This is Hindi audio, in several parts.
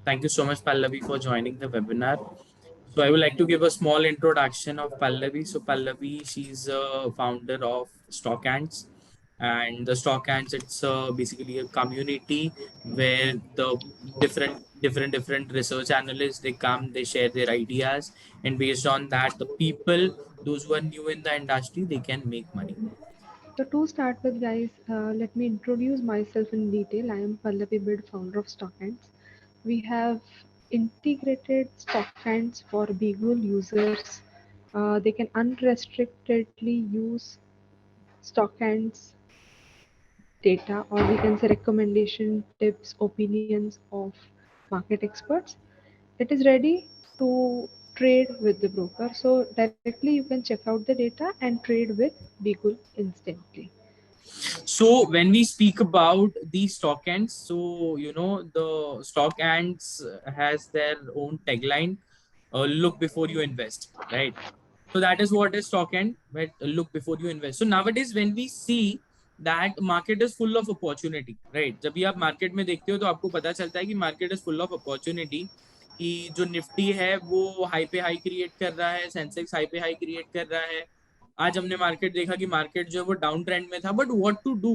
Thank you so much, Pallavi, for joining the webinar. So I would like to give a small introduction of Pallavi. So Pallavi, she's a founder of Stock Ants, and the Stock Ants, it's basically a community where the different research analysts, they come, they share their ideas, and based on that, the people, those who are new in the industry, they can make money. So to start with, guys, let me introduce myself in detail. I am Pallavi Bid, founder of StockHands. We have integrated StockHands for Beagle users. They can unrestrictedly use StockHands data, or we can say recommendation, tips, opinions of market experts. It is ready to trade with the broker. So directly you can check out the data and trade with Beagle instantly. So when we speak about the stock ants, so the stock ants has their own tagline, look before you invest, right? So that is what is stock ant, but look before you invest. So nowadays when we see that market is full of opportunity, right? जब भी आप मार्केट में देखते हो तो आपको पता चलता है कि market is full of opportunity, कि जो निफ्टी है वो हाई पे हाई क्रिएट कर रहा है, सेंसेक्स हाई पे हाई क्रिएट कर रहा है। आज हमने मार्केट देखा कि मार्केट जो है वो डाउन ट्रेंड में था, but what to do,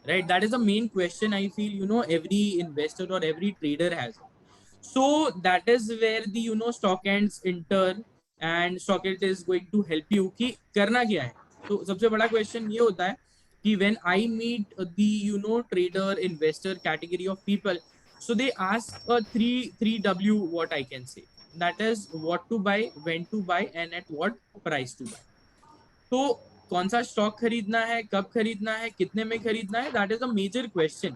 right? That is the main question I feel every investor और every trader has. so that is where the stock ends enter, and stock it is going to help you कि करना क्या है। तो सबसे बड़ा क्वेश्चन ये होता है कि when I meet the trader investor category of people, so they ask a three W, what I can say, that is what to buy, when to buy, and at what price to buy। तो कौन सा स्टॉक खरीदना है, कब खरीदना है, कितने में खरीदना है, that is a major question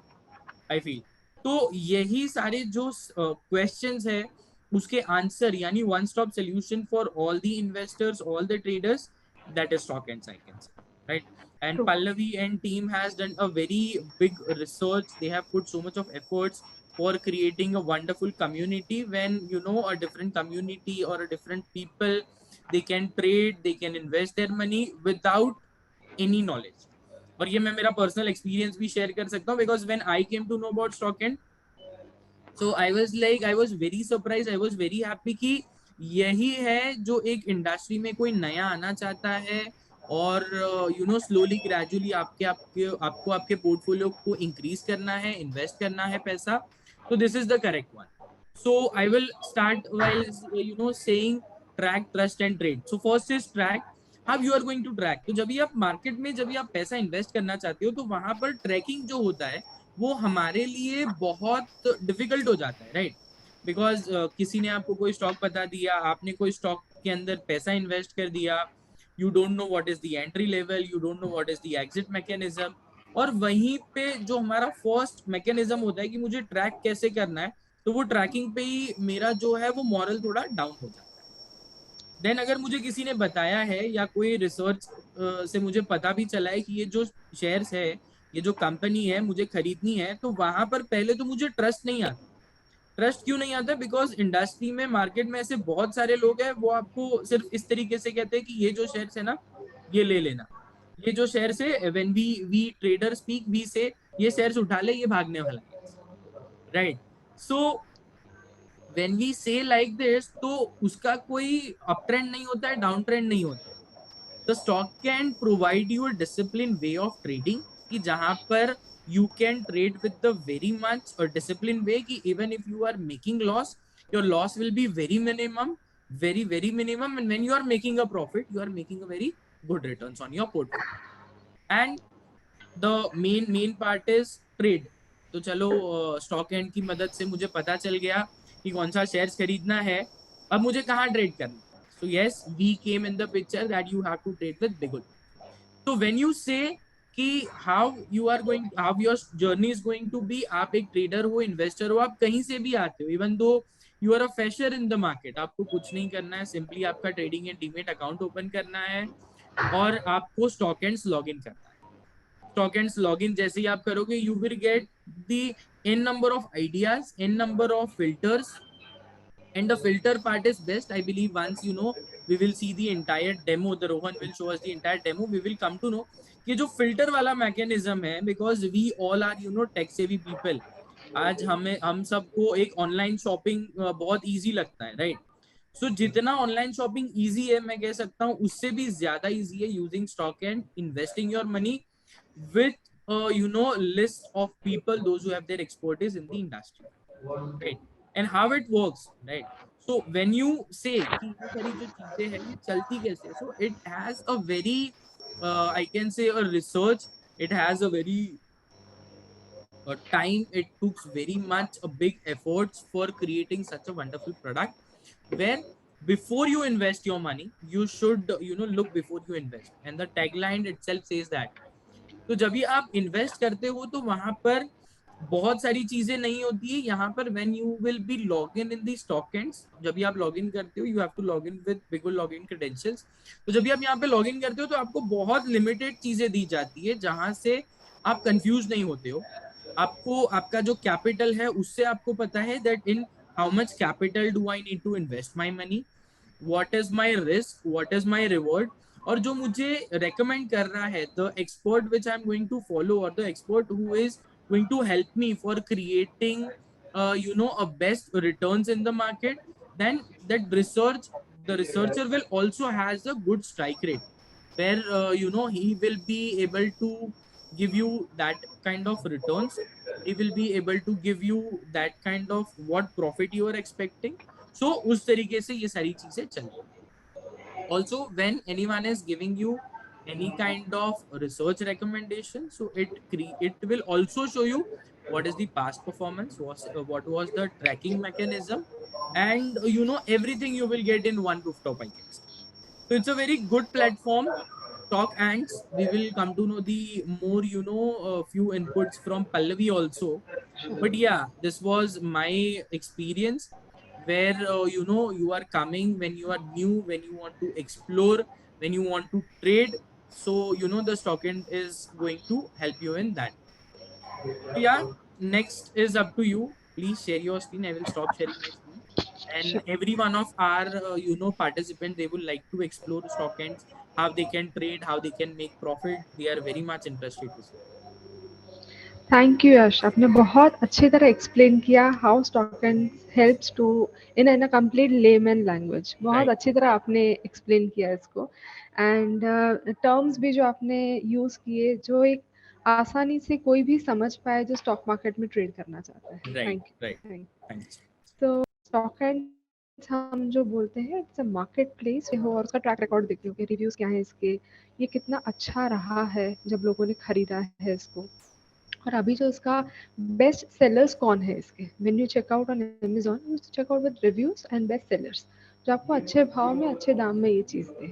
I feel. तो यही सारे जो क्वेश्चंस है, उसके आंसर यानी one stop solution for all the investors, all the traders, that is stock and I can say, right? And True. Pallavi and team has done a very big research. They have put so much of efforts for creating a wonderful community, when a different community or a different people, they can trade, they can invest their money without any knowledge। और ये मैं मेरा पर्सनल एक्सपीरियंस भी शेयर कर सकता हूँ, because when I came to know about stock and, so I was very surprised, I was very happy कि यही है जो एक इंडस्ट्री में कोई नया आना चाहता है, और स्लोली ग्रेजुअली आपके आपके आपको आपके पोर्टफोलियो को इंक्रीज करना है, इन्वेस्ट करना है पैसा, तो this is the correct one. So I will start while saying track, trust and trade. So first is track. How you are going to track? तो जब भी आप मार्केट में, जब भी आप पैसा इन्वेस्ट करना चाहते हो, तो वहां पर ट्रैकिंग जो होता है वो हमारे लिए बहुत डिफिकल्ट हो जाता है, राइट? बिकॉज किसी ने आपको कोई स्टॉक बता दिया, आपने कोई स्टॉक के अंदर पैसा इन्वेस्ट कर दिया, you don't know what is the entry level, you don't know what is the exit mechanism. और वहीं पे जो हमारा फर्स्ट मैकेनिज्म होता है कि मुझे ट्रैक कैसे करना है, तो वो ट्रैकिंग पे ही मेरा जो है वो मॉरल थोड़ा डाउन हो जाता है। देन अगर मुझे किसी ने बताया है या कोई रिसर्च से मुझे पता भी चला है कि ये जो शेयर्स है, ये जो कंपनी है मुझे खरीदनी है, तो वहां पर पहले तो मुझे ट्रस्ट नहीं आता। ट्रस्ट क्यों नहीं आता? बिकॉज इंडस्ट्री में, मार्केट में ऐसे बहुत सारे लोग हैं, वो आपको सिर्फ इस तरीके से कहते हैं कि ये जो शेयर्स है ना, ये ले लेना। ये जो शेयर्स है, when we trader speak, we say ये शेयर्स उठा ले, ये भागने वाला है, right? So when we say like this, तो उसका कोई अप ट्रेंड नहीं होता है, डाउन ट्रेंड नहीं होता है। The stock can provide you a discipline way of trading, कि जहां पर you can trade with the very much और डिसिप्लिन वे, कि even if you are making loss, your loss will be very minimum, very very minimum, and when you are making a profit, you are making a very good returns on your portfolio. And the main part is trade. तो चलो, स्टॉक एंड की मदद से मुझे पता चल गया कि कौन सा शेयर्स खरीदना है, अब मुझे कहाँ ट्रेड करना है। So yes, we came in the picture that you have to trade with Bigul. तो व्हेन यू से कि how your journey is going to be, आप एक ट्रेडर हो, इन्वेस्टर हो, आप कहीं से भी आते हो, even though you are a fresher in the market, आपको कुछ नहीं करना है, सिंपली आपका trading and demat account open करना है, और आपको स्टॉक एंड्स लॉग इन करना है। स्टॉक एंड लॉगिन जैसे ही आप करोगे, you will get the n number of ideas, n number of filters, and the filter part is best, I believe. Once we will see the entire demo, the Rohan will show us the entire demo, we will come to know कि जो filter वाला mechanism है, because we all are tech savvy people, आज हम सबको एक ऑनलाइन शॉपिंग बहुत इजी लगता है, राइट? सो जितना ऑनलाइन शॉपिंग इजी है, मैं कह सकता हूँ उससे भी ज्यादा इजी है using stock and investing your money with list of people those who have their expertise in the industry, right? And how it works, right? So when you say कि ये सारी जो चीजें हैं ये चलती कैसे, so it has a very I can say a research, it has a very time, it took very much a big efforts for creating such a wonderful product, where before you invest your money you should look before you invest, and the tagline itself says that. तो जब भी आप इन्वेस्ट करते हो तो वहां पर बहुत सारी चीजें नहीं होती है यहाँ पर। When you will be log in the stock ends, जब भी आप लॉग इन करते हो you have to log in with Bigul log in credentials. तो जब भी आप यहाँ पे लॉग इन करते हो तो आपको बहुत लिमिटेड चीजें दी जाती है जहां से आप कंफ्यूज नहीं होते हो। आपको आपका जो कैपिटल है उससे आपको पता है that in how much capital do I need to invest my money, what is my risk, what is my reward, और जो मुझे रेकमेंड कर रहा है the expert which I am going to follow, और the expert who is going to help me for creating a best returns in the market, then that research, the researcher will also has a good strike rate, where he will be able to give you that kind of returns, he will be able to give you that kind of what profit you are expecting. So उस तरीके से ये सारी चीजें चलती है। Also, when anyone is giving you any kind of research recommendation, so it will also show you what is the past performance, what was the tracking mechanism, and everything you will get in one rooftop, I can say. So it's a very good platform. Talk ants. We will come to know the more, few inputs from Pallavi also. But yeah, this was my experience, where you are coming when you are new, when you want to explore, when you want to trade. So the stockend is going to help you in that. So yeah, next is up to you. Please share your screen. I will stop sharing my screen. And Sure. every one of our participants, they would like to explore stock ends, how they can trade, how they can make profit. They are very much interested to see. Thank you Yash, आपने बहुत अच्छी तरह एक्सप्लेन किया how stock and helps to in a complete layman language. बहुत Right. अच्छी तरह आपने एक्सप्लेन किया इसको, एंड टर्म्स भी जो आपने यूज़ किए जो एक आसानी से कोई भी समझ पाए जो स्टॉक मार्केट में ट्रेड करना चाहता है। Right. Thank Right. You, thank Thanks. You. तो स्टॉक एंड हम जो बोलते हैं इट्स अ मार्केट प्लेस हो, और उसका ट्रैक रिकॉर्ड देखते हो कि रिव्यूज़ क्या हैं इसके, ये कितना अच्छा रहा है जब लोगों ने खरीदा है इसको, और अभी जो इसका बेस्ट सेलर्स कौन है इसके। When you check out on Amazon, you check out with reviews and best sellers, जो आपको अच्छे भाव में अच्छे दाम में ये चीज़ दें।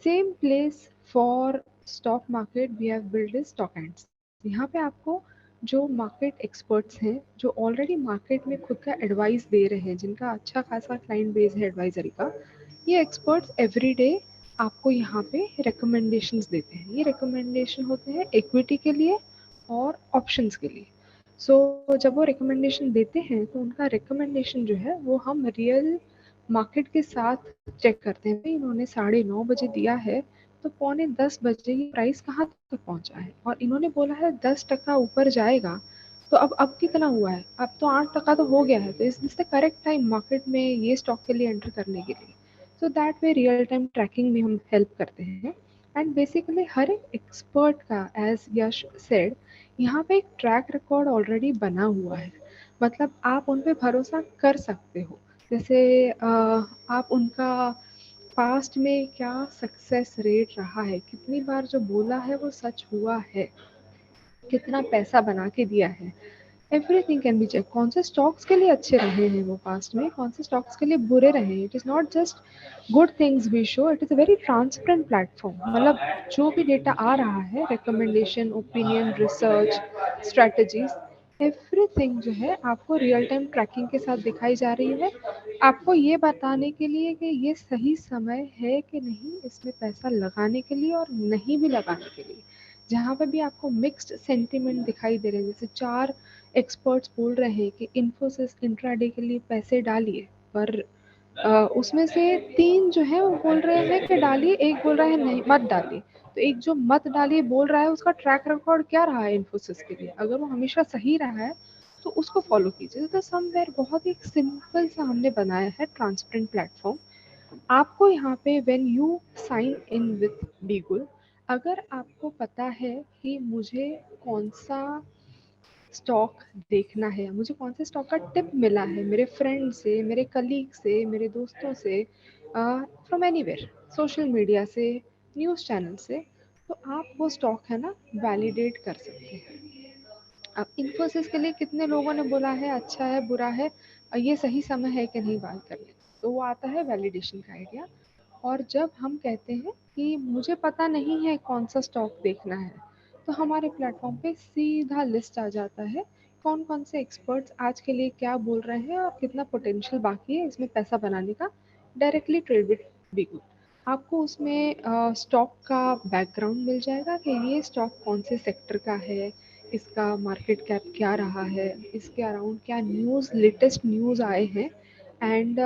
Same place for stock market we have build is stock ends. यहाँ पे आपको जो मार्केट एक्सपर्ट्स हैं जो ऑलरेडी मार्केट में खुद का एडवाइस दे रहे हैं, जिनका अच्छा खासा क्लाइंट बेस है एडवाइजरी का, ये एक्सपर्ट्स एवरी डे आपको यहाँ पे रिकमेंडेशंस देते हैं। ये रिकमेंडेशन होते हैं इक्विटी के लिए और ऑप्शंस के लिए। जब वो रिकमेंडेशन देते हैं तो उनका रिकमेंडेशन जो है वो हम रियल मार्केट के साथ चेक करते हैं। भाई इन्होंने 9:30 बजे दिया है, तो पौने 10 बजे ये प्राइस कहाँ तक पहुँचा है, और इन्होंने बोला है 10% ऊपर जाएगा, तो अब कितना हुआ है, अब तो 8% तो हो गया है, तो is this the correct time market में ये स्टॉक के लिए एंटर करने के लिए। So that way real time tracking में हम हेल्प करते हैं। एंड बेसिकली हर एक एक्सपर्ट का, एज यश सेड, यहाँ पे एक ट्रैक रिकॉर्ड ऑलरेडी बना हुआ है। मतलब आप उन पे भरोसा कर सकते हो। जैसे आप उनका पास्ट में क्या सक्सेस रेट रहा है, कितनी बार जो बोला है वो सच हुआ है, कितना पैसा बना के दिया है, एवरीथिंग कैन बी चेक। कौन से स्टॉक्स के लिए अच्छे रहे हैं वो पास्ट में, कौन से स्टॉक्स के लिए बुरे रहे हैं। It is not just good things we show, it is a very transparent platform. मतलब जो भी डेटा आ रहा है, recommendation, opinion, research, strategies, everything जो है आपको रियल टाइम ट्रैकिंग के साथ दिखाई जा रही है, आपको ये बताने के लिए कि ये सही समय है कि नहीं इसमें पैसा लगाने के लिए और नहीं भी लगाने के लिए। जहाँ पे भी आपको मिक्स्ड सेंटिमेंट दिखाई दे रहे हैं, जैसे 4 एक्सपर्ट्स बोल रहे हैं कि इन्फोसिस इंट्राडे के लिए पैसे डालिए, पर उसमें से 3 जो है वो बोल रहे हैं कि डालिए, एक बोल रहा है नहीं मत डालिए। तो एक जो मत डालिए बोल रहा है उसका ट्रैक रिकॉर्ड क्या रहा है इन्फोसिस के लिए, अगर वो हमेशा सही रहा है तो उसको फॉलो कीजिए। तो समवेयर बहुत ही सिंपल सा हमने बनाया है ट्रांसपेरेंट प्लेटफॉर्म। आपको यहाँ पे when you sign in with Beagle, अगर आपको पता है कि मुझे कौन सा स्टॉक देखना है, मुझे कौन से स्टॉक का टिप मिला है मेरे फ्रेंड से, मेरे कलीग से, मेरे दोस्तों से, फ्रॉम एनीवेयर, सोशल मीडिया से, न्यूज़ चैनल से, तो आप वो स्टॉक है ना वैलिडेट कर सकते हैं। अब इन्फोसिस के लिए कितने लोगों ने बोला है अच्छा है बुरा है, ये सही समय है कि नहीं बात करने, तो वो आता है वैलिडेशन का आइडिया। और जब हम कहते हैं कि मुझे पता नहीं है कौन सा स्टॉक देखना है, तो हमारे प्लेटफॉर्म पे सीधा लिस्ट आ जाता है कौन कौन से एक्सपर्ट्स आज के लिए क्या बोल रहे हैं और कितना पोटेंशियल बाकी है इसमें पैसा बनाने का। डायरेक्टली ट्रेड विद बिगुल, आपको उसमें स्टॉक का बैकग्राउंड मिल जाएगा कि ये स्टॉक कौन से सेक्टर का है, इसका मार्केट कैप क्या रहा है, इसके अराउंड क्या न्यूज़, लेटेस्ट न्यूज़ आए हैं, एंड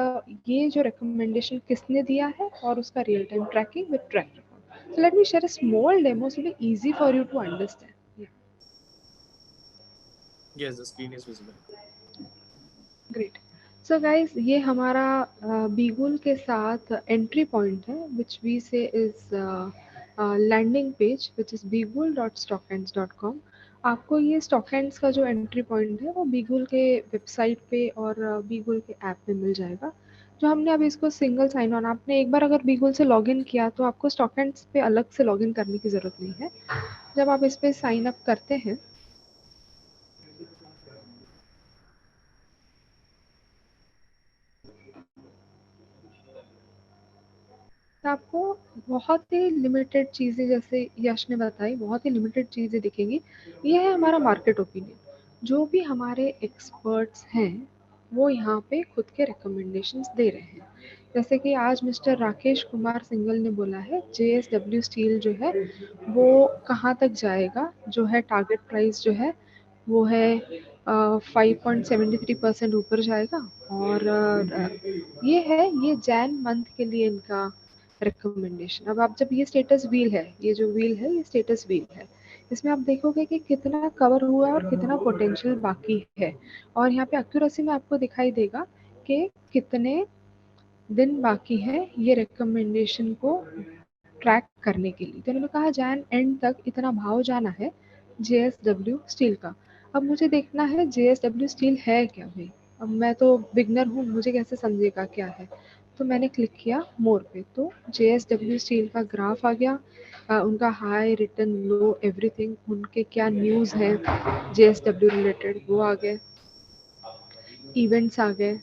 ये जो रिकमेंडेशन किसने दिया है और उसका real time tracking with track record. So let me share a small demo so it'll be easy for you to understand. Yeah, Yes, the screen is visible. great. So guys, ये हमारा बीगुल के साथ एंट्री पॉइंट है which we say is landing page which is beagle.stockhands.com। आपको ये स्टॉक हैंड्स का जो एंट्री पॉइंट है वो बीगुल के वेबसाइट पे और बीगुल के ऐप में मिल जाएगा। जो हमने अभी इसको सिंगल साइन ऑन, आपने एक बार अगर बीगुल से लॉगिन किया तो आपको स्टॉक हैंड्स पे अलग से लॉगिन करने की ज़रूरत नहीं है। जब आप इस पे साइन अप करते हैं तो आपको बहुत ही लिमिटेड चीज़ें, जैसे यश ने बताई, बहुत ही लिमिटेड चीज़ें दिखेंगी। ये है हमारा मार्केट ओपिनियन। जो भी हमारे एक्सपर्ट्स हैं वो यहाँ पे खुद के रिकमेंडेशंस दे रहे हैं। जैसे कि आज मिस्टर राकेश कुमार सिंगल ने बोला है JSW स्टील जो है वो कहाँ तक जाएगा, जो है टारगेट प्राइस जो है वो है 5.73% ऊपर जाएगा। और ये है, ये जैन मंथ के लिए इनका रिकमेंडेशन। अब आप जब ये स्टेटस व्हील है, ये जो व्हील है ये स्टेटस व्हील है, इसमें आप देखोगे कि कितना कवर हुआ है और कितना पोटेंशियल बाकी है। और यहाँ पे एक्यूरेसी में आपको दिखाई देगा कि कितने दिन बाकी है ये रिकमेंडेशन को ट्रैक करने के लिए। तो इन्होंने कहा जैन एंड तक इतना भाव जाना है JSW स्टील का। अब मुझे देखना है JSW स्टील है क्या भाई। अब मैं तो बिगनर हूँ, मुझे कैसे समझेगा क्या है। तो मैंने क्लिक किया मोर पे, तो JSW स्टील का ग्राफ आ गया, उनका हाई रिटर्न लो एवरीथिंग, उनके क्या न्यूज़ है JSW रिलेटेड वो आ गए, इवेंट्स आ गए।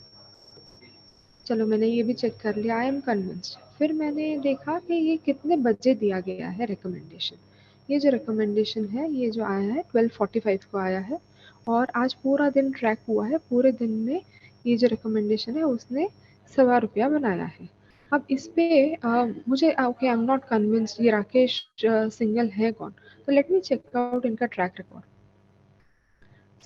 चलो मैंने ये भी चेक कर लिया, आई एम कन्विंस्ड। फिर मैंने देखा कि ये कितने बजे दिया गया है रिकमेंडेशन। ये जो रिकमेंडेशन है ये जो आया है 12:45 को आया है, और आज पूरा दिन ट्रैक हुआ है। पूरे दिन में ये जो रिकमेंडेशन है उसने ₹1.25 बनाया है। अब इस पे मुझे okay I am not convinced ये राकेश सिंगल है कौन। तो लेट मी चेक आउट इनका track record.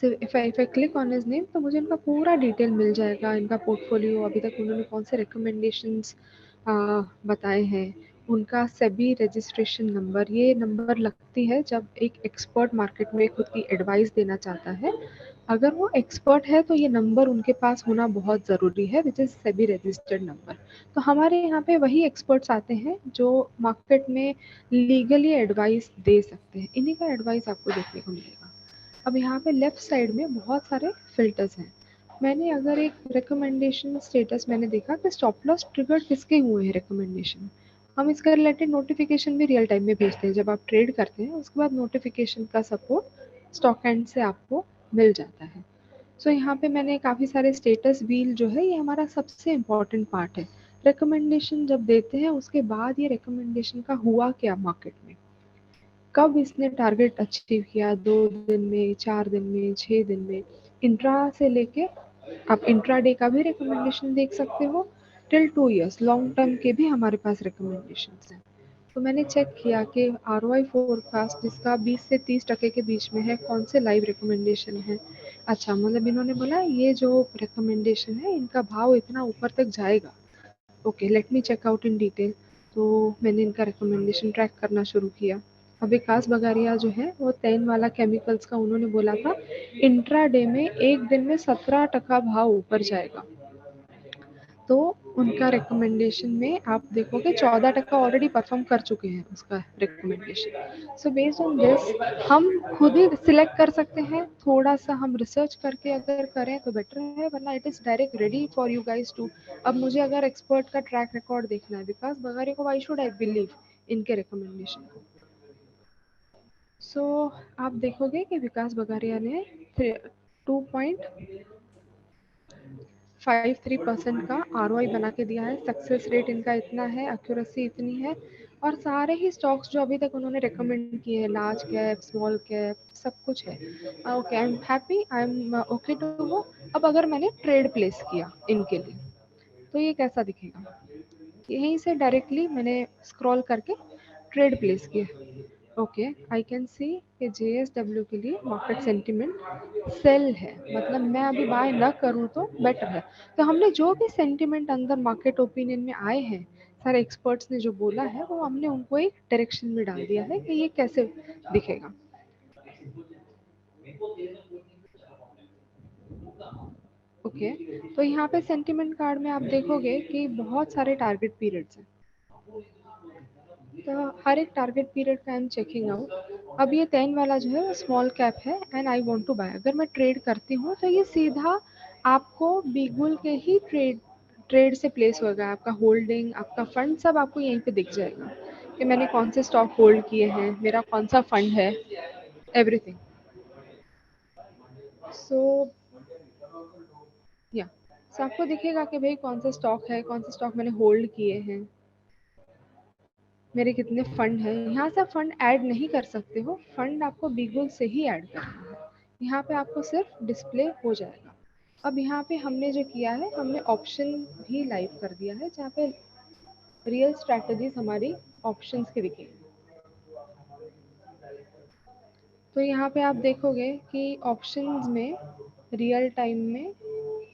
So if I click on his name तो मुझे इनका पूरा डिटेल मिल जाएगा, इनका पोर्टफोलियो, अभी तक उन्होंने कौन से रिकमेंडेशंस बताए हैं, उनका सेबी रजिस्ट्रेशन नंबर। ये नंबर लगती है जब एक एक्सपर्ट मार्केट में खुद की एडवाइस देना चाहता है। अगर वो एक्सपर्ट है तो ये नंबर उनके पास होना बहुत ज़रूरी है, which is SEBI registered number. तो हमारे यहाँ पे वही एक्सपर्ट्स आते हैं जो मार्केट में लीगली एडवाइस दे सकते हैं, इन्हीं का एडवाइस आपको देखने को मिलेगा। अब यहाँ पे लेफ्ट साइड में बहुत सारे फिल्टर्स हैं। मैंने अगर एक रिकमेंडेशन स्टेटस मैंने देखा कि स्टॉप लॉस ट्रिगर किसके हुए हैं रिकमेंडेशन, हम इसका रिलेटेड नोटिफिकेशन भी रियल टाइम में भेजते हैं। जब आप ट्रेड करते हैं उसके बाद नोटिफिकेशन का सपोर्ट स्टॉक एंड से आपको मिल जाता है। सो यहाँ पे मैंने काफ़ी सारे स्टेटस व्हील जो है ये हमारा सबसे इम्पॉर्टेंट पार्ट है। रिकमेंडेशन जब देते हैं उसके बाद ये रिकमेंडेशन का हुआ क्या मार्केट में, कब इसने टारगेट अचीव किया, 2 दिन में, 4 दिन में, 6 दिन में, इंट्रा से लेके आप इंट्रा डे का भी रिकमेंडेशन देख सकते हो, टिल 2 ईयर्स लॉन्ग टर्म के भी हमारे पास रिकमेंडेशन हैं। तो मैंने चेक किया कि ROI फोरकास्ट जिसका 20 से 30% के बीच में है, कौन से लाइव रिकमेंडेशन है। अच्छा, मतलब इन्होंने बोला ये जो रिकमेंडेशन है इनका भाव इतना ऊपर तक जाएगा। Okay let me check out in detail. तो मैंने इनका रिकमेंडेशन ट्रैक करना शुरू किया। अब विकास बगारिया जो है वो तेन वाला केमिकल्स का उन्होंने बोला था इंट्राडे में एक दिन में 17% भाव ऊपर जाएगा। तो उनका रिकमेंडेशन में आप देखोगे 14% ऑलरेडी परफॉर्म कर चुके हैं उसका recommendation. So based on this हम खुद ही सिलेक्ट कर सकते हैं, थोड़ा सा हम रिसर्च करके अगर करें तो बेटर है, वरना it is direct ready for you guys too. अब मुझे अगर एक्सपर्ट का ट्रैक रिकॉर्ड देखना है विकास बगारी को, वाई शुड आई बिलीव इनके रिकमेंडेशन को। सो आप देखोगे कि विकास बगारिया ने 2.53% का ROI बना के दिया है। सक्सेस रेट इनका इतना है, एक्यूरेसी इतनी है, और सारे ही स्टॉक्स जो अभी तक उन्होंने रिकमेंड किए हैं, लार्ज कैप स्मॉल कैप सब कुछ है। Okay, I am happy, I am okay to go. अब अगर मैंने ट्रेड प्लेस किया इनके लिए तो ये कैसा दिखेगा? यहीं से डायरेक्टली मैंने स्क्रॉल करके ट्रेड प्लेस किया। ओके, आई कैन सी कि JSW के लिए मार्केट सेंटिमेंट सेल है, मतलब मैं अभी बाय न करूँ तो बेटर है। तो हमने जो भी सेंटिमेंट अंदर मार्केट ओपिनियन में आए हैं, सारे एक्सपर्ट्स ने जो बोला है वो हमने उनको एक डायरेक्शन में डाल दिया है कि ये कैसे दिखेगा। ओके, तो यहाँ पे सेंटिमेंट कार्ड में आप देखोगे कि बहुत सारे टारगेट पीरियड्स हैं। तो हर एक टारगेट पीरियड का आई एम चेकिंग आउट। अब ये 10 वाला जो है वो स्मॉल कैप है and I want to buy. अगर मैं ट्रेड करती हूँ तो ये सीधा आपको बिगुल के ही ट्रेड ट्रेड से प्लेस होगा। आपका होल्डिंग, आपका फंड सब आपको यहीं पे दिख जाएगा कि मैंने कौन से स्टॉक होल्ड किए हैं, मेरा कौन सा फंड है, एवरीथिंग। सो या सो आपको दिखेगा कि भाई कौन सा स्टॉक है, कौन से स्टॉक मैंने होल्ड किए हैं, मेरे कितने फंड हैं। यहाँ से आप फंड ऐड नहीं कर सकते हो, फंड आपको बिगुल से ही ऐड करना है। यहाँ पे आपको सिर्फ डिस्प्ले हो जाएगा। अब यहाँ पे हमने जो किया है, हमने ऑप्शन भी लाइव कर दिया है जहाँ पे रियल स्ट्रैटेजीज हमारी ऑप्शंस की दिखेगी। तो यहाँ पे आप देखोगे कि ऑप्शंस में रियल टाइम में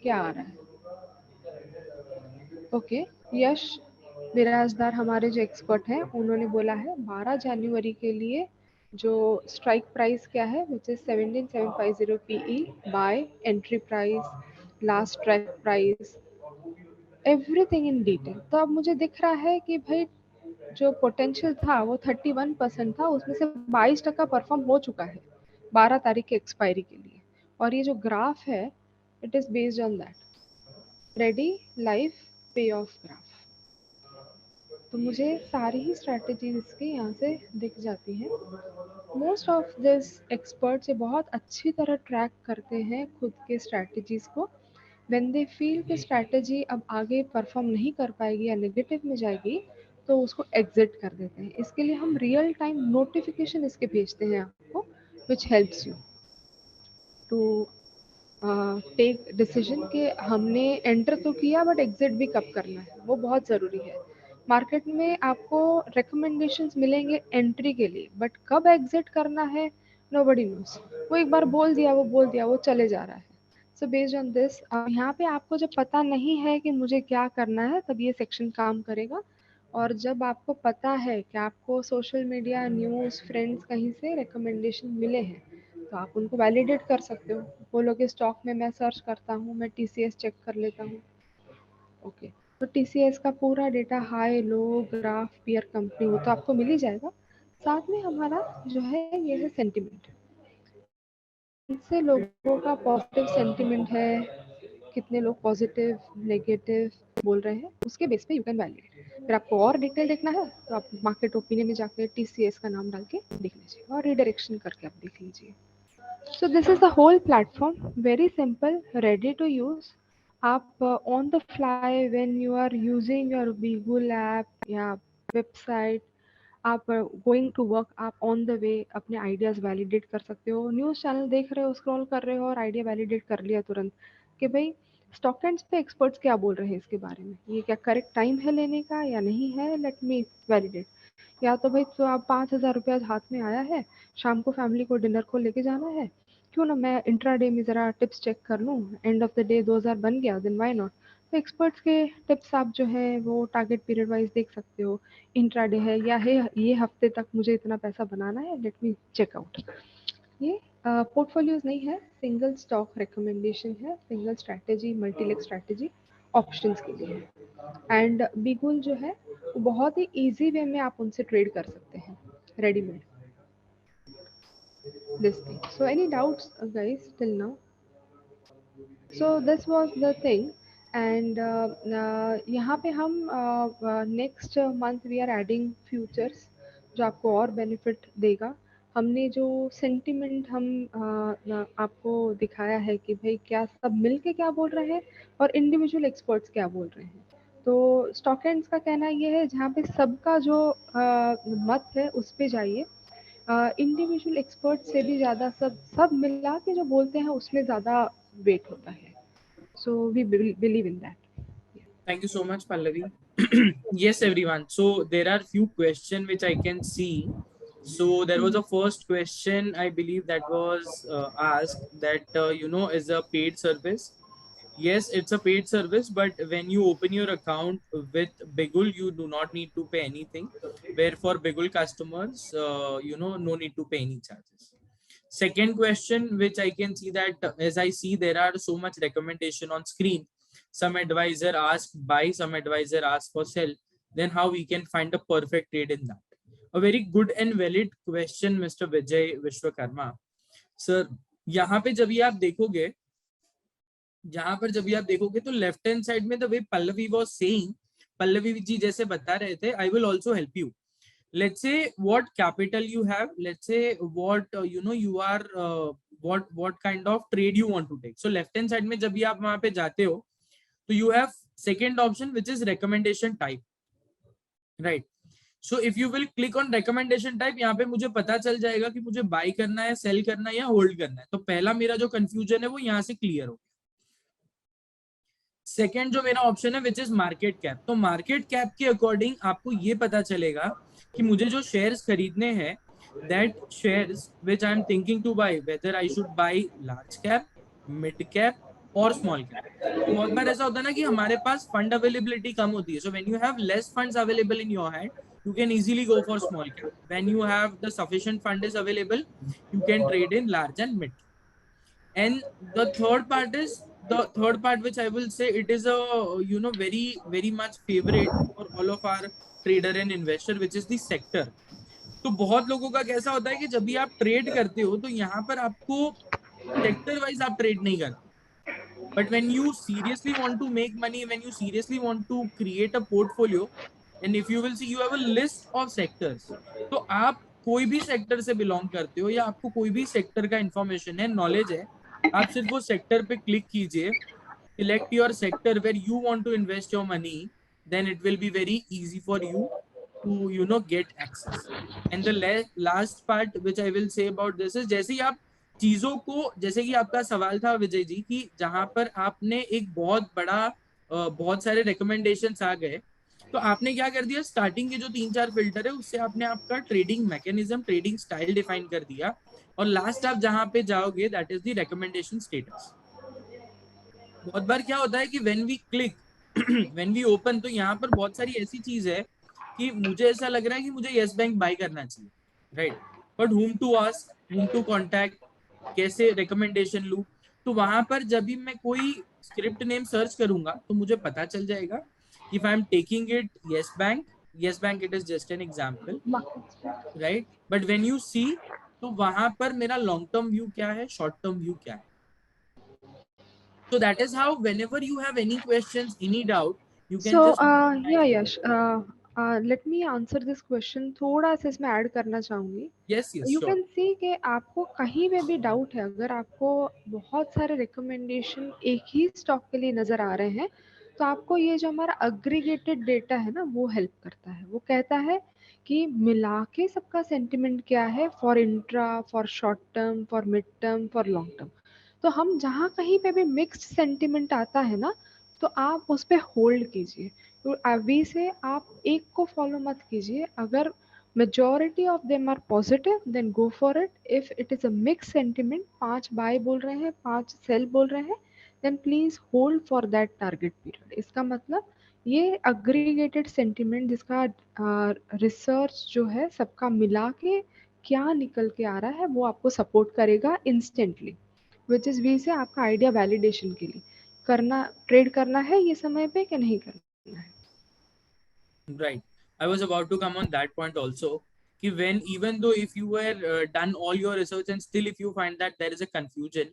क्या आ रहा है। ओके, यश विराजदार हमारे जो एक्सपर्ट हैं उन्होंने बोला है 12 जनवरी के लिए जो स्ट्राइक प्राइस क्या है, which is 17750 PE, buy, entry price, last strike price, everything in detail. तो अब मुझे दिख रहा है कि भाई जो पोटेंशियल था वो 31% था, उसमें से 22% परफॉर्म हो चुका है 12 तारीख के एक्सपायरी के लिए। और ये जो ग्राफ है it is based on that ready live पे ऑफ ग्राफ। तो मुझे सारी ही स्ट्रैटेजीज इसके यहाँ से दिख जाती हैं। मोस्ट ऑफ दिस एक्सपर्ट्स ये बहुत अच्छी तरह ट्रैक करते हैं खुद के स्ट्रैटेजीज को। व्हेन दे फील कि स्ट्रैटेजी अब आगे परफॉर्म नहीं कर पाएगी या नेगेटिव में जाएगी तो उसको एग्जिट कर देते हैं। इसके लिए हम रियल टाइम नोटिफिकेशन इसके भेजते हैं आपको, which helps you to take decision कि हमने एंटर तो किया बट एग्जिट भी कब करना है, वो बहुत ज़रूरी है। मार्केट में आपको रिकमेंडेशंस मिलेंगे एंट्री के लिए, बट कब एग्जिट करना है नोबडी नोज। वो एक बार बोल दिया, वो बोल दिया, वो चले जा रहा है। सो बेस्ड ऑन दिस यहाँ पे आपको जब पता नहीं है कि मुझे क्या करना है तब ये सेक्शन काम करेगा। और जब आपको पता है कि आपको सोशल मीडिया, न्यूज़, फ्रेंड्स कहीं से रिकमेंडेशन मिले हैं तो आप उनको वैलिडेट कर सकते हो। बोलोगे स्टॉक में मैं सर्च करता हूँ, मैं TCS चेक कर लेता हूँ। ओके, तो TCS का पूरा data high low graph peer company हो तो आपको मिल ही जाएगा। साथ में हमारा जो है ये है सेंटिमेंट, कौन से लोगों का पॉजिटिव सेंटिमेंट है, कितने लोग पॉजिटिव नेगेटिव बोल रहे हैं, उसके बेस पे यू कैन वैलिडेट। फिर आपको और डिटेल देखना है तो आप मार्केट ओपिनियन में जाकर TCS का नाम डाल के देख लीजिए और रिडायरेक्शन करके आप देख लीजिए। So this is the whole platform, very simple, ready to use. आप on the fly when you are using your Beagle app या website, आप गोइंग टू वर्क, आप ऑन द वे अपने आइडियाज़ वैलिडेट कर सकते हो। न्यूज़ चैनल देख रहे हो, स्क्रॉल कर रहे हो और आइडिया वैलिडेट कर लिया तुरंत कि भाई स्टॉक एंड्स पे एक्सपर्ट्स क्या बोल रहे हैं इसके बारे में, ये क्या करेक्ट टाइम है लेने का या नहीं है, लेट मी वैलिडेट। या तो भाई तो आप 5,000 रुपया हाथ में आया है, शाम को फैमिली को डिनर को लेके जाना है, क्यों ना मैं इंट्राडे में ज़रा टिप्स चेक कर लूँ, एंड ऑफ द डे 2,000 बन गया, देन वाई नॉट। तो एक्सपर्ट्स के टिप्स आप जो है वो टारगेट पीरियड वाइज देख सकते हो, इंट्राडे है या है ये हफ्ते तक मुझे इतना पैसा बनाना है, लेट मी चेक आउट। ये पोर्टफोलियोज नहीं है, सिंगल स्टॉक रिकमेंडेशन है, single strategy multileg strategy options के लिए है। एंड बिगुल जो है वो बहुत ही इजी वे में आप उनसे ट्रेड कर सकते हैं, readymade this thing. So any doubts, guys, till now? So this was the thing. And यहाँ पे हम next month we are adding futures जो आपको और बेनिफिट देगा। हमने जो सेंटिमेंट हम आपको दिखाया है कि भाई क्या सब मिल के क्या बोल रहे हैं और इंडिविजुअल एक्सपर्ट्स क्या बोल रहे हैं। तो स्टॉक एंड्स का कहना ये है जहाँ पे सबका जो मत है उस पे जाइए, इंडिविजुअल एक्सपर्ट से भी ज़्यादा सब सब मिला के जो बोलते हैं उसमें ज़्यादा वेट होता है। So we believe in that. Thank you so much, Pallavi. Yes, everyone. So there are few questions which I can see. So there was a first question, I believe, that was asked that is a paid service. Yes, it's a paid service, but when you open your account with Bigul, you do not need to pay anything. Where for Bigul customers, no need to pay any charges. Second question, which I can see that as I see there are so much recommendation on screen. Some advisor ask buy, some advisor ask for sell. Then how we can find a perfect trade in that? A very good and valid question, Mr. Vijay Vishwakarma. Sir, यहाँ पे जब ये आप देखोगे, जहां पर जब भी आप देखोगे तो लेफ्ट हैंड साइड में the way Pallavi was saying, Pallavi ji जैसे बता रहे थे, I will also help you. let's say what capital you have, let's say what you are what kind of trade you want to take. So left hand side में जब भी आप वहां पे जाते हो तो you have second option which is recommendation type, right? So if you will click on recommendation type, यहाँ पे मुझे पता चल जाएगा कि मुझे बाय करना है, सेल करना है या होल्ड करना है। तो पहला मेरा जो कंफ्यूजन है वो यहाँ से क्लियर हो। सेकेंड जो मेरा ऑप्शन है विच इज मार्केट कैप, तो मार्केट कैप के अकॉर्डिंग आपको ये पता चलेगा कि मुझे जो शेयर्स खरीदने हैं, that shares which I am thinking to buy, whether I should buy large cap, mid cap और स्मॉल कैप। तो बहुत बार ऐसा होता है ना कि हमारे पास फंड अवेलेबिलिटी कम होती है। So when you have less funds available in your hand, you can easily go for small cap. When you have the sufficient fund is available, you can trade in large and mid. And the third part which I will say, it is a very very much favorite for all of our trader and investor, which is the sector. तो बहुत लोगों का कैसा होता है कि जब भी आप ट्रेड करते हो तो यहाँ पर आपको सेक्टर वाइज आप ट्रेड नहीं करते, but when you seriously want to make money, when you seriously want to create a portfolio, and if you will see you have a list of sectors, तो आप कोई भी सेक्टर से बिलोंग करते हो या आपको कोई भी सेक्टर का इंफॉर्मेशन है, नॉलेज है, आप सिर्फ वो सेक्टर पे क्लिक कीजिए, select your sector where you want to invest your money, then it will be very easy for you to get access. And the last part which I will say about this is, जैसे ही आप चीजों को, जैसे कि आपका सवाल था विजय जी कि जहां पर आपने एक बहुत बड़ा बहुत सारे रिकमेंडेशंस आ गए, तो आपने क्या कर दिया, स्टार्टिंग के जो 3-4 फिल्टर है उससे आपने आपका trading mechanism, trading style define कर दिया, और लास्ट आप जहां पे जाओगे that is the recommendation status. बहुत बार क्या होता है कि when we click when we open, तो यहाँ पर बहुत सारी ऐसी चीज है कि मुझे ऐसा लग रहा है कि मुझे यस बैंक बाय करना चाहिए, right? But whom to ask, whom to contact, कैसे रिकमेंडेशन लूं? तो वहां पर जब भी मैं कोई स्क्रिप्ट नेम सर्च करूंगा तो मुझे पता चल जाएगा कि if I am taking it Yes Bank it is just an example, right? But when you see, तो वहां पर मेरा लॉन्ग टर्म व्यू क्या है, शॉर्ट टर्म व्यू क्या है। So that is how whenever you have any questions, any doubt, you can So, just yeah, Yash, let me answer this question, थोड़ा सा इसमें ऐड करना चाहूँगी। yes, yes, you sure. Can see कि आपको कहीं में भी डाउट है, अगर आपको बहुत सारे रिकमेंडेशन एक ही स्टॉक के लिए नज़र आ रहे हैं, तो आपको ये जो हमारा अग्रीगेटेड डेटा है ना वो हेल्प करता है। वो कहता है कि मिला के सबका सेंटिमेंट क्या है for intra, for short term, for mid term, for long term. तो हम जहाँ कहीं पे भी मिक्स्ड सेंटिमेंट आता है ना, तो आप उस पर होल्ड कीजिए। तो अभी से आप एक को फॉलो मत कीजिए। अगर majority of them are positive, then go for it. If it is a mixed sentiment, 5 buy बोल रहे हैं, 5 sell बोल रहे हैं, then please hold for that target period. इसका मतलब ये अग्रीगेटेड सेंटिमेंट जिसका रिसर्च जो है सबका मिला के क्या निकल के आ रहा है वो आपको सपोर्ट करेगा इंस्टेंटली, विच इज़ वी से आपका आइडिया वैलिडेशन के लिए करना, ट्रेड करना है ये समय पे कि नहीं करना है. Right. I was about to come on that point also. कि when even though if you were done all your research and still if you find that there is a confusion,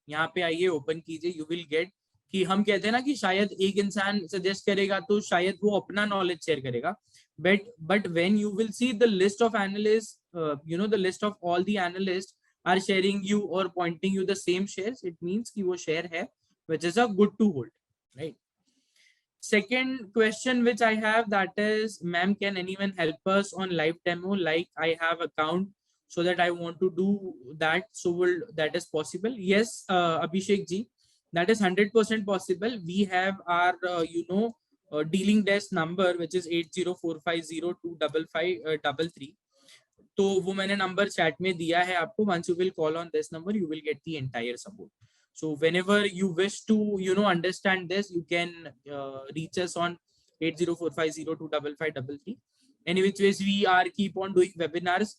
यहाँ पे आइए ओपन कीजिए, you will get कि हम कहते हैं ना कि शायद एक इंसान सजेस्ट करेगा तो शायद वो अपना नॉलेज शेयर करेगा, but when you will see the list of analysts, the list of all the analysts are sharing you or pointing you the same shares, it means कि वो share है which is a good to hold, right? Second question which I have, that is, ma'am, can anyone help us on live demo? Like I have account so that I want to do that. So will that is possible? Yes, Abhishek ji, that is 100% possible. We have our dealing desk number which is 8045025533. तो वो मैंने नंबर चैट में दिया है आपको. Once you will call on this number, you will get the entire support. So whenever you wish to, understand this, you can reach us on 8045025533. Any which ways, we are keep on doing webinars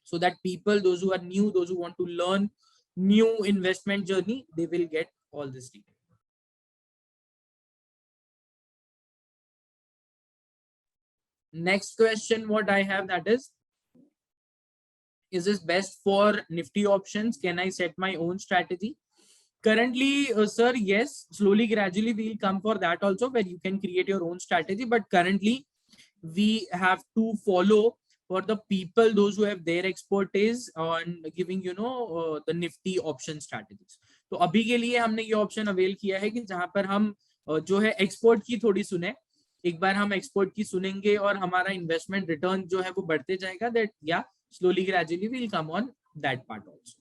so that people, those who are new, those who want to learn new investment journey, they will get all this detail. Next question, what I have, that is this best for Nifty options? Can I set my own strategy? Currently, sir, yes, slowly, gradually, we'll come for that also, where you can create your own strategy. But currently, we have to follow for the people, those who have their expertise on giving, the Nifty option strategies. तो अभी के लिए हमने ये ऑप्शन अवेल किया है कि जहां पर हम जो है एक्सपर्ट की थोड़ी सुने. एक बार हम एक्सपर्ट की सुनेंगे और हमारा इन्वेस्टमेंट रिटर्न जो है वो बढ़ते जाएगा. दैट या slowly gradually we'll come on that part also.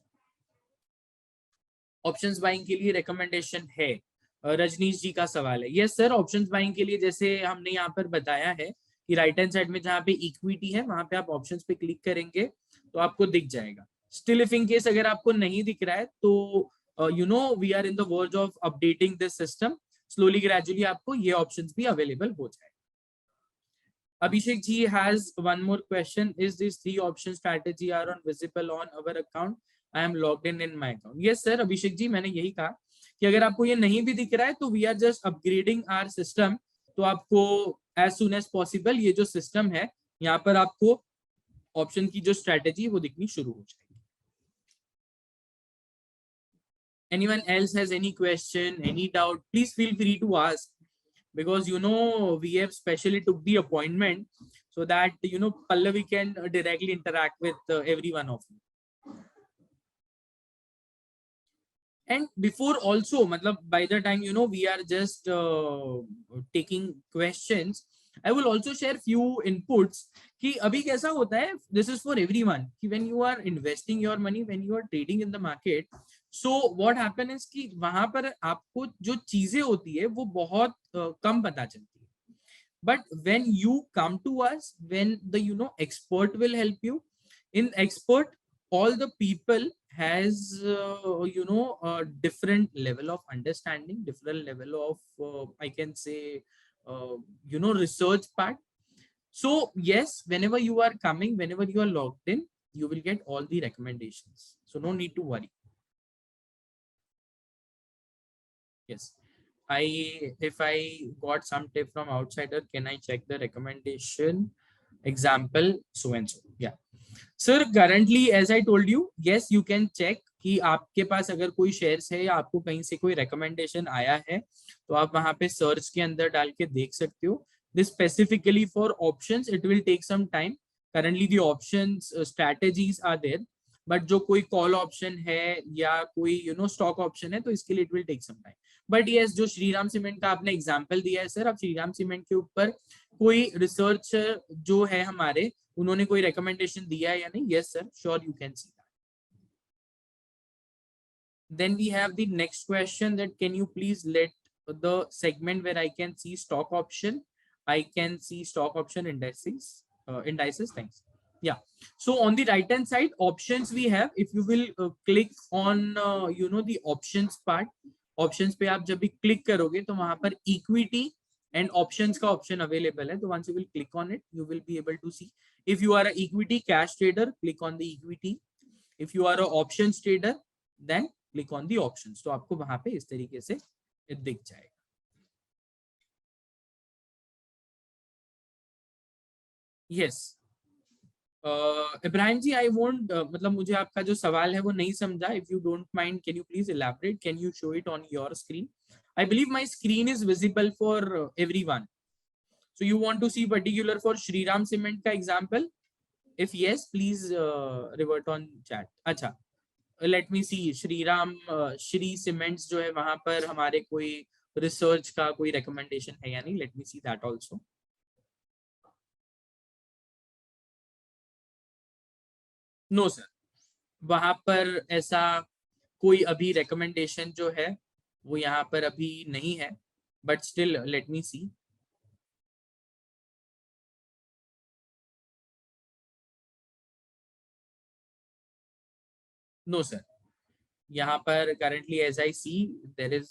Options buying के लिए रिकमेंडेशन है? रजनीश जी का सवाल है. यस सर, ऑप्शंस बाइंग के लिए जैसे हमने यहाँ पर बताया है कि राइट हैंड साइड में जहाँ पे इक्विटी है वहां पे आप ऑप्शंस पे क्लिक करेंगे तो आपको दिख जाएगा. स्टिल इफ इन केस अगर आपको नहीं दिख रहा है तो we are in the verge of updating this system. Slowly gradually आपको ये ऑप्शंस भी अवेलेबल हो जाए. Abhishek ji has one more question. Is these three option strategy are on visible on our account? I am logged in my account. Yes sir, Abhishek ji, मैंने यही कहा कि अगर आपको ये नहीं भी दिख रहा है तो we are just upgrading our system. तो आपको as soon as possible ये जो सिस्टम है यहाँ पर आपको ऑप्शन की जो स्ट्रेटेजी वो दिखनी शुरू हो जाएगी. Anyone else has any question, any doubt, please feel free to ask. Because we have specially took the appointment so that Pallavi can directly interact with every one of you. And before also, by the time we are just taking questions, I will also share few inputs कि अभी कैसा होता है. This is for everyone कि when you are investing your money, when you are trading in the market, so what happen is कि वहां पर आपको जो चीजें होती है वो बहुत कम पता चलती है. But when you come to us, when the expert will help you, in expert all the people has a different level of understanding, different level of I can say research part. So yes, whenever you are coming, whenever you are logged in, you will get all the recommendations, so no need to worry. Yes, if I got some tip from outsider, can I check the recommendation example so and so? Yeah sir, currently as I told you, yes you can check कि आपके पास अगर कोई शेयर्स है या आपको कहीं से कोई रिकमेंडेशन आया है तो आप वहां पे सर्च के अंदर डाल के देख सकते हो. This specifically for options, it will take some time. Currently the options strategies are there, but जो कोई कॉल ऑप्शन है या कोई स्टॉक ऑप्शन है तो इसके लिए it will take some time. But yes, जो श्रीराम सीमेंट का आपने एग्जांपल दिया है सर, अब श्रीराम सीमेंट के ऊपर कोई रिसर्च जो है हमारे, उन्होंने कोई रिकमेंडेशन दिया है या नहीं? Yes sir, sure you can see that. Then we have the next question, that can you please let the segment where I can see stock option, I can see stock option indices. Thanks. Yeah, so on the right hand side options we have, if you will click on the options part, options पे आप जब भी क्लिक करोगे तो वहां पर इक्विटी एंड ऑप्शंस का ऑप्शन अवेलेबल है. तो once you will click on it you will be able to see if you are a equity cash trader click on the equity, if you are a options trader then click on the options. तो आपको वहां पे इस तरीके से दिख जाएगा. Yes Ibrahim ji I won't मतलब मुझे आपका जो सवाल है वो नहीं समझा. If you don't mind can you please elaborate, can you show it on your screen? I believe my screen is visible for everyone. So you want to see particular for Shriram Cement का example? If yes, please revert on chat. अच्छा, let me see Shriram Shri Cements जो है वहां पर हमारे कोई रिसर्च का कोई recommendation है या नहीं? Let me see that also. No sir, वहां पर ऐसा कोई अभी recommendation जो है वो यहाँ पर अभी नहीं है. But still let me see. No sir. यहाँ पर currently as I see there is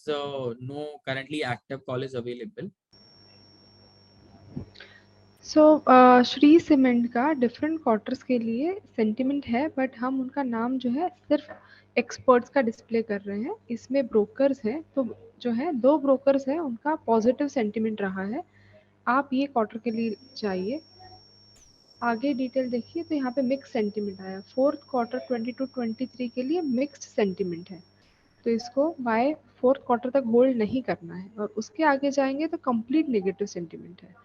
no currently active call is available. So Shri cement का डिफरेंट क्वार्टर्स के लिए सेंटिमेंट है, बट हम उनका नाम जो है सिर्फ एक्सपर्ट्स का डिस्प्ले कर रहे हैं. इसमें ब्रोकर्स हैं, तो जो है 2 ब्रोकर्स हैं, उनका पॉजिटिव सेंटिमेंट रहा है. आप ये क्वार्टर के लिए चाहिए. आगे डिटेल देखिए तो यहाँ पे मिक्स सेंटिमेंट आया. फोर्थ क्वार्टर 22-23 के लिए मिक्स्ड सेंटिमेंट है, तो इसको बाय फोर्थ क्वार्टर तक होल्ड नहीं करना है, और उसके आगे जाएंगे तो कंप्लीट नेगेटिव सेंटिमेंट है.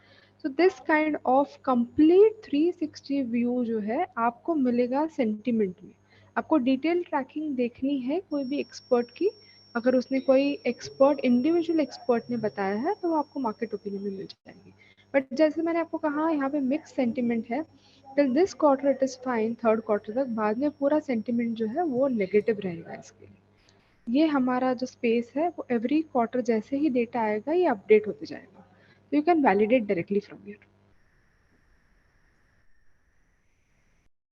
तो this kind of complete 360 view जो है आपको मिलेगा सेंटिमेंट में. आपको डिटेल ट्रैकिंग देखनी है कोई भी एक्सपर्ट की. अगर उसने कोई एक्सपर्ट इंडिविजुअल एक्सपर्ट ने बताया है तो वो आपको मार्केट ओपिनियन में मिल जाएगी. बट जैसे मैंने आपको कहा यहाँ पे मिक्स सेंटिमेंट है. Till this quarter it is fine, third quarter तक. बाद में पूरा सेंटिमेंट जो है वो नेगेटिव रहेगा इसके लिए. ये हमारा जो स्पेस है वो एवरी क्वार्टर जैसे ही डेटा आएगा ये अपडेट होते जाएगा. तो you can validate directly from here.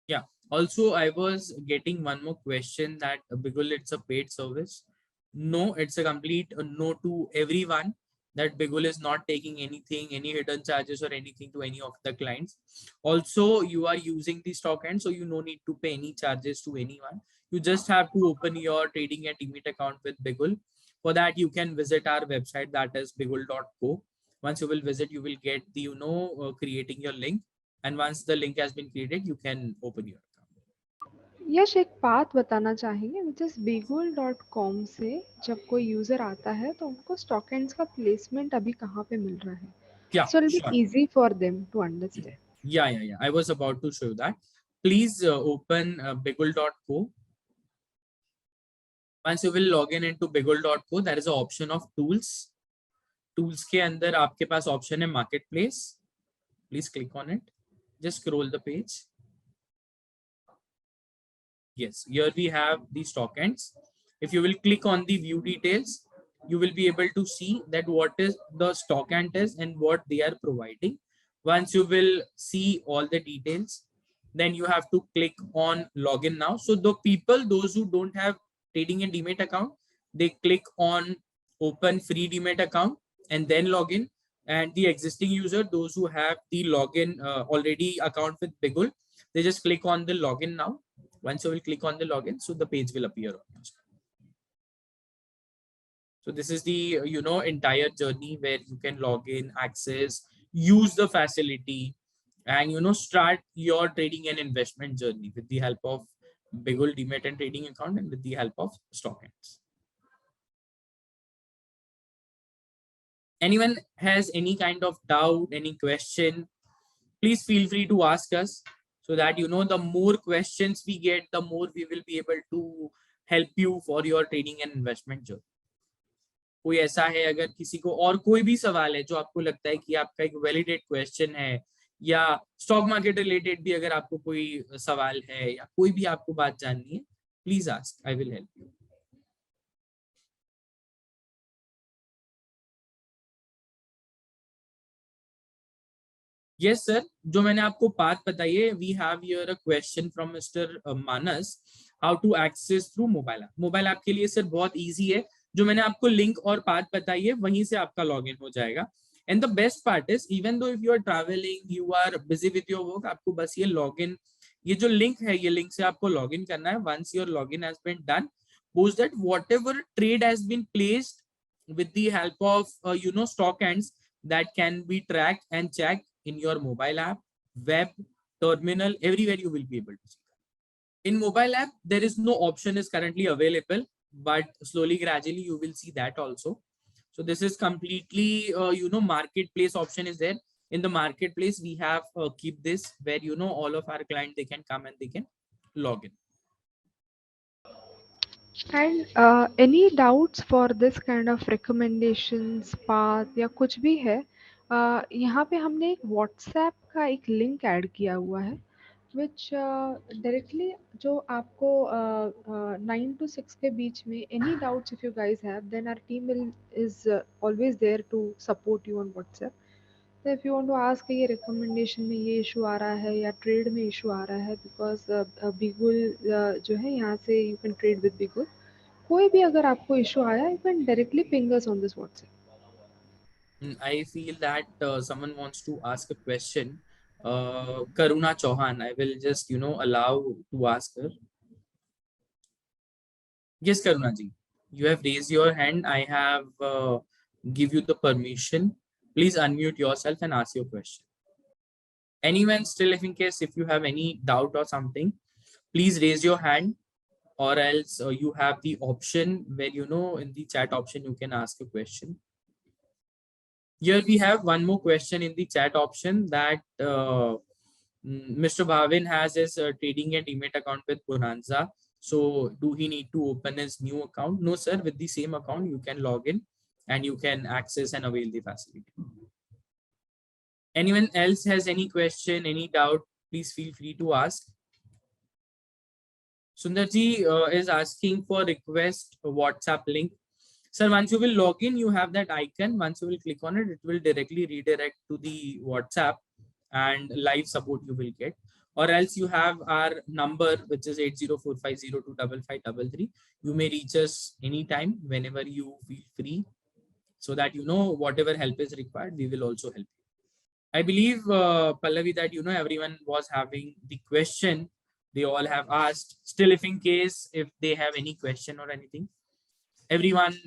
Yeah. Also, I was getting one more question that Bigul, it's a paid service. No, it's a complete no to everyone that Bigul is not taking anything, any hidden charges or anything to any of the clients. Also, you are using the stock end, so you no need to pay any charges to anyone. You just have to open your trading and Demat account with Bigul. For that, you can visit our website, that is bigul.co. Once you will visit, you will get the, creating your link. And once the link has been created, you can open your account. यश एक बात बताना चाहेंगे, विच इज़ बिगुल.com से जब कोई यूज़र आता है तो उनको स्टॉक एंड्स का प्लेसमेंट अभी कहाँ पे मिल रहा है. Yeah, so it will sure. Be easy for them to understand. Yeah. I was about to show that. Please open bigul.co. Once you will log in into bigul.co, there is an option of tools. Tools के अंदर आपके पास option है marketplace. Please click on it. Just scroll the page. Yes, here we have the stock ends. If you will click on the view details, you will be able to see that what is the stock end is and what they are providing. Once you will see all the details, then you have to click on login now. So the people, those who don't have trading and demat account, they click on open free demat account and then login. And the existing user, those who have the login already account with Bigul, they just click on the login now. Once you will click on the login, so the page will appear on your screen. So this is the entire journey where you can log in, access, use the facility, and start your trading and investment journey with the help of Bigul Demat and trading account and with the help of StockX. Anyone has any kind of doubt, any question, please feel free to ask us, so that the more questions we get, the more we will be able to help you for your trading and investment journey. कोई ऐसा है अगर किसी को और कोई भी सवाल है जो आपको लगता है कि आपका एक वैलिडेट क्वेश्चन है, या स्टॉक मार्केट रिलेटेड भी अगर आपको कोई सवाल है या कोई भी आपको बात जाननी है, please ask, I will help you. Yes sir, जो मैंने आपको बात बताई है, we have here a question from mister Manas, how to access through mobile app. Mobile app के लिए सर बहुत इजी है. जो मैंने आपको लिंक और पाथ बताई है वहीं से आपका लॉगिन हो जाएगा। And the best part is even though if you are travelling, you are busy with your work, आपको बस ये लॉगिन, ये जो लिंक है, ये लिंक से आपको लॉगिन करना है। Once your login has been done, post that whatever trade has been placed with the help of stock hands, that can be tracked and checked in your mobile app, web, terminal, everywhere you will be able to see that. In mobile app there is no option is currently available, but slowly gradually you will see that also. So this is completely marketplace option is there. In the marketplace we have keep this where all of our client, they can come and they can log in. And any doubts for this kind of recommendations path या कुछ भी है, यहाँ पे हमने एक व्हाट्सएप का एक लिंक ऐड किया हुआ है विच डायरेक्टली जो आपको 9 to 6 के बीच में any doubts if you guys have then our team will is always there to support you on WhatsApp. तो if you want to ask ये रिकमेंडेशन में ये इशू आ रहा है या ट्रेड में इशू आ रहा है बिकॉज बिगुल जो है यहाँ से यू कैन ट्रेड विद बिगुल, कोई भी अगर आपको इशू आया you can directly ping us on this WhatsApp. I feel that someone wants to ask a question. Karuna Chauhan, I will just allow to ask her. Yes, Karuna ji, you have raised your hand. I have give you the permission. Please unmute yourself and ask your question. Anyone still, if in case if you have any doubt or something, please raise your hand, or else you have the option where in the chat option you can ask a question. Here we have one more question in the chat option that Mr. Bhavin has his trading and demat account with Bonanza. So do he need to open his new account? No, sir. With the same account, you can log in and you can access and avail the facility. Anyone else has any question, any doubt, please feel free to ask. Sundarji is asking for request WhatsApp link. Sir, once you will log in, you have that icon. Once you will click on it, it will directly redirect to the WhatsApp and live support you will get. Or else you have our number, which is 8045025533. You may reach us anytime, whenever you feel free, so that whatever help is required, we will also help you. I believe, Pallavi, that everyone was having the question. They all have asked. Still, if in case if they have any question or anything, everyone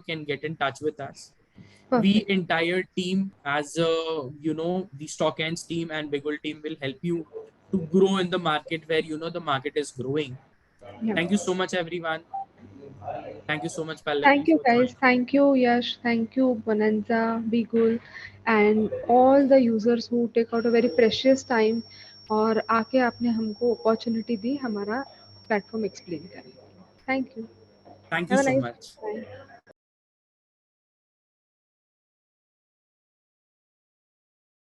can get in touch with us. We Perfect. entire team as the stock ends team and Bigul team will help you to grow in the market where the market is growing. Yeah. Thank you so much, everyone. Thank you so much, Thank Pallavi, you for guys. joining. Thank you Yash. Thank you Bonanza, Bigul, and all the users who take out a very precious time और आके आपने हमको अपॉर्चुनिटी दी हमारा प्लेटफॉर्म एक्सप्लेन करने. Thank you. Thank you have a so nice much. Time.